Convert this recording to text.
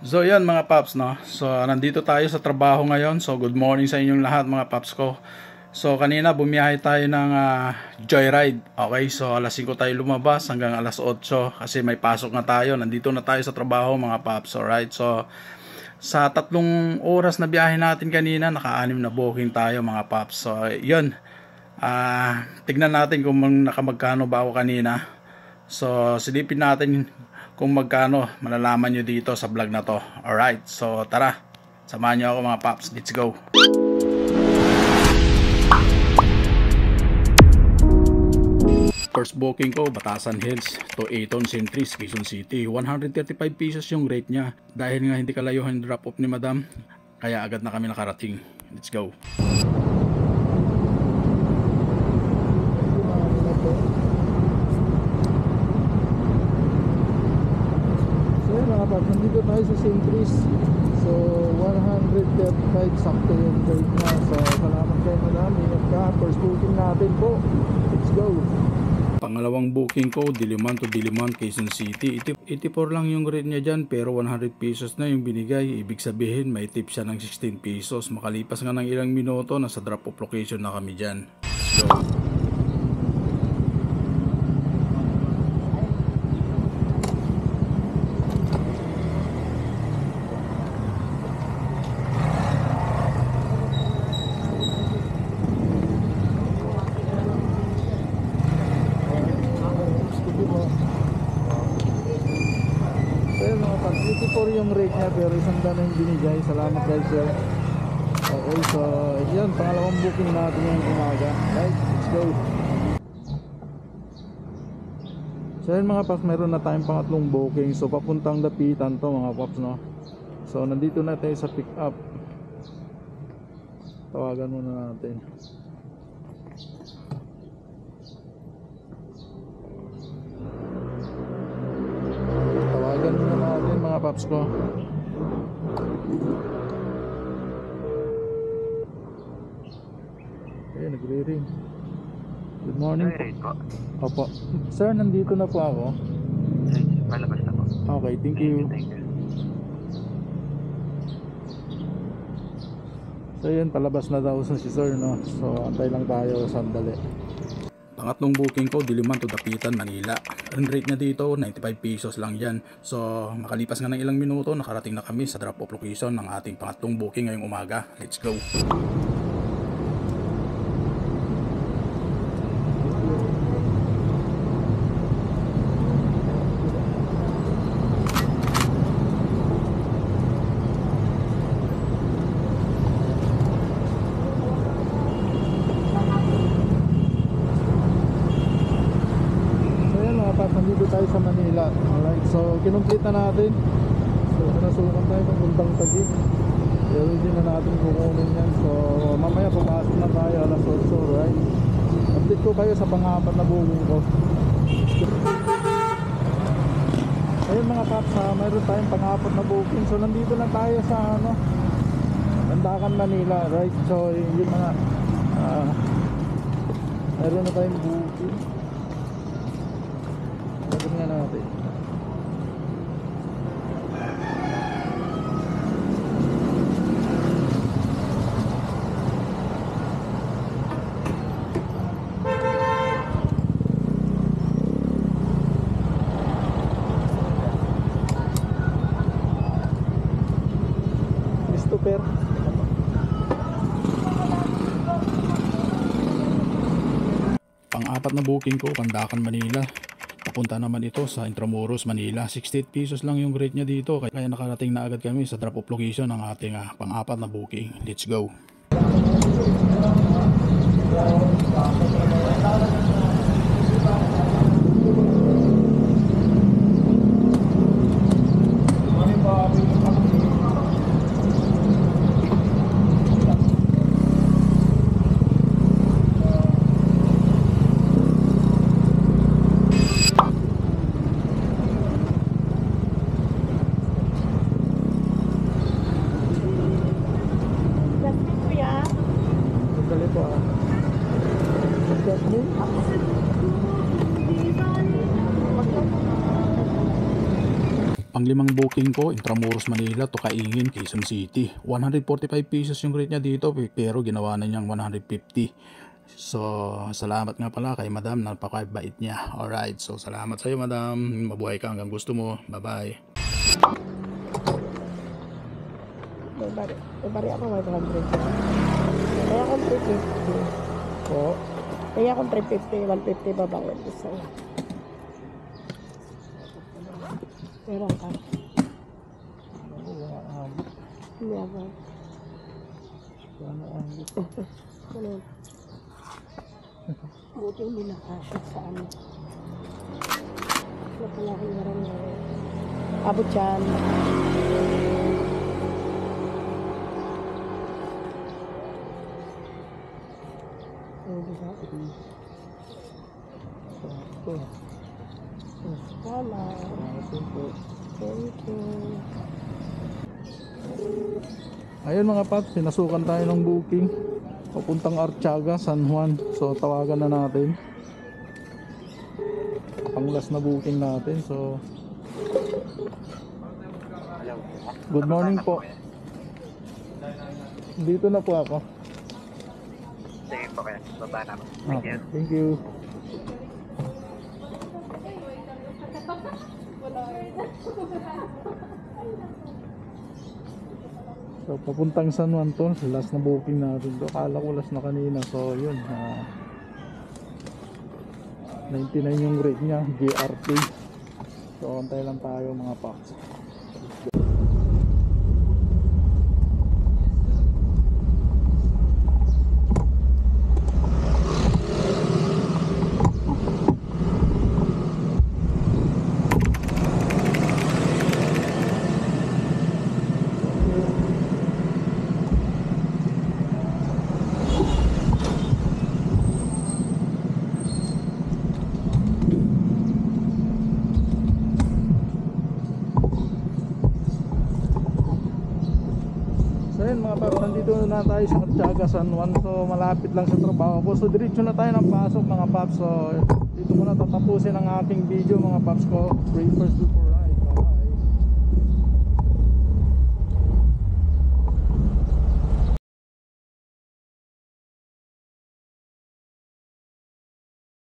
So yan mga paps, no. So nandito tayo sa trabaho ngayon. So good morning sa inyong lahat mga paps ko. So kanina bumiyahe tayo ng joyride. Okay, so alas 5 tayo lumabas hanggang alas 8 kasi may pasok na tayo. Nandito na tayo sa trabaho mga paps. Alright, so sa 3 oras na biyahe natin kanina, naka-6 na booking tayo mga paps. So yun, tignan natin kung nakamagkano ba ako kanina. So silipin natin kung magkano, malalaman nyo dito sa vlog na to. Alright, so tara, samahan nyo ako mga paps, let's go. First booking ko, Batasan Hills to Eton Centris, Quezon City. 135 pesos yung rate nya. Dahil nga hindi kalayuhan drop off ni madam, kaya agad na kami nakarating. Let's go. Nandito tayo sa Centris. So 135 sakto yung rate niya. So salamat kayo madam, ingat ka. First booking natin po, let's go. Pangalawang booking ko, Diliman to Diliman, Quezon City. 84 lang yung rate niya dyan, pero 100 pesos na yung binigay. Ibig sabihin may tip siya ng 16 pesos. Makalipas nga ng ilang minuto, nasa drop off location na kami dyan. Let's go. Yung rate niya pero isang daan na yung binigay. Salamat guys sir. Okay, so yan, pangalawang booking natin yung umaga. Right, let's go. So yan mga paps, meron na tayong pangatlong booking. So papuntang Dapitan to mga paps, no. So nandito na tayo sa pick up. Tawagan muna natin. Mga paps ko. Okay, nagre-ring. Good morning po. Opo. Sir, nandito na po ako. Palabas na po. Okay, thank you. So yun, palabas na daw si sir, no. So antay lang tayo sandali. Pangatlong booking ko, Diliman to Dapitan, Manila. Ang rate niya dito, 95 pesos lang yan. So, makalipas nga ng ilang minuto, nakarating na kami sa drop off location ng ating pangatlong booking ngayong umaga. Let's go. Nandito tayo sa Manila. Alright, so kinumplete na natin. So nasukan tayo papuntang Taguig. Pero hindi na natin kukunin yan. So mamaya papasok na tayo alas 8, right? Update ko kayo sa pang-apat na booking ko. Ayun mga paps, mayroon tayong pang-apat na booking. So nandito na tayo sa Landakan, Manila, right? So yun mga mayroon na tayong booking. Tignan nga natin. Christopher. Pang-apat na booking ko, Pandakan, Manila. Papunta naman ito sa Intramuros, Manila. 68 pesos lang yung rate niya dito. Kaya nakarating na agad kami sa drop off location ng ating pang-apat na booking. Let's go. Jasmine? Panglimang booking ko, Intramuros, Manila to Kaingin, Quezon City. 145 pesos yung rate niya dito pero ginawa na niyang 150. So, salamat nga pala kay madam, napakabait niya. Alright, so salamat sa iyo madam. Mabuhay ka hanggang gusto mo. Bye-bye. Bari ako 500. Kaya akong 350. Po. Kaya akong 350, 150 babayad isa. Pero ka. Hindi ako. Ano? Buti hindi nakasya sa ano. Napalaki na rin na. Abot yan. Salamat. Thank you. Ayun mga paps, pinasukan tayo ng booking papuntang Artiaga, San Juan. So tawagan na natin. Ang last na booking natin. So good morning po. Dito na po ako. Sige po kayo. Baba namin. Okay, thank you. So papuntang San Juan to, last na booking natin to. Akala ko last na kanina. So yun, 99 yung rate niya, GRT. So antay lang tayo mga paps. So yun mga paps, nandito na tayo sa Artiaga, San Juan. So malapit lang sa trabaho ko. So diretso na tayo ng pasok mga paps. So dito ko na tatapusin ang aking video mga paps ko. Pray first before